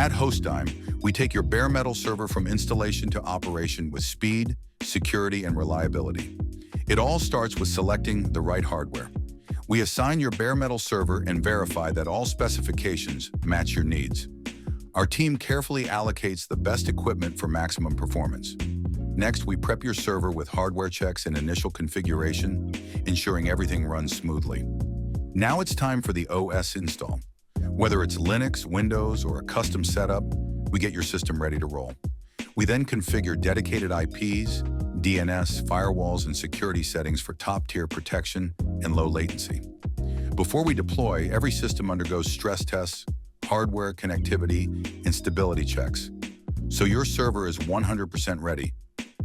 At HostDime, we take your bare metal server from installation to operation with speed, security, and reliability. It all starts with selecting the right hardware. We assign your bare metal server and verify that all specifications match your needs. Our team carefully allocates the best equipment for maximum performance. Next, we prep your server with hardware checks and initial configuration, ensuring everything runs smoothly. Now it's time for the OS install. Whether it's Linux, Windows, or a custom setup, we get your system ready to roll. We then configure dedicated IPs, DNS, firewalls, and security settings for top-tier protection and low latency. Before we deploy, every system undergoes stress tests, hardware connectivity, and stability checks, so your server is 100% ready.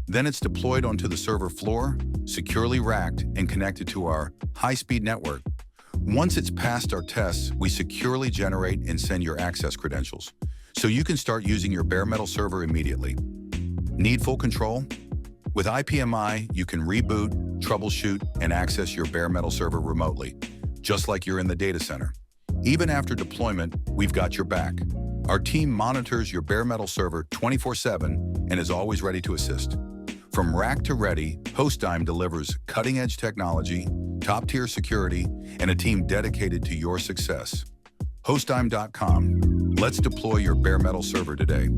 Then it's deployed onto the server floor, securely racked and connected to our high-speed network. Once it's passed our tests, we securely generate and send your access credentials, so you can start using your bare metal server immediately. Need full control? With IPMI, you can reboot, troubleshoot, and access your bare metal server remotely, just like you're in the data center. Even after deployment, we've got your back. Our team monitors your bare metal server 24/7 and is always ready to assist. From rack to ready, HostDime delivers cutting-edge technology, top-tier security, and a team dedicated to your success. HostDime.com. Let's deploy your bare metal server today.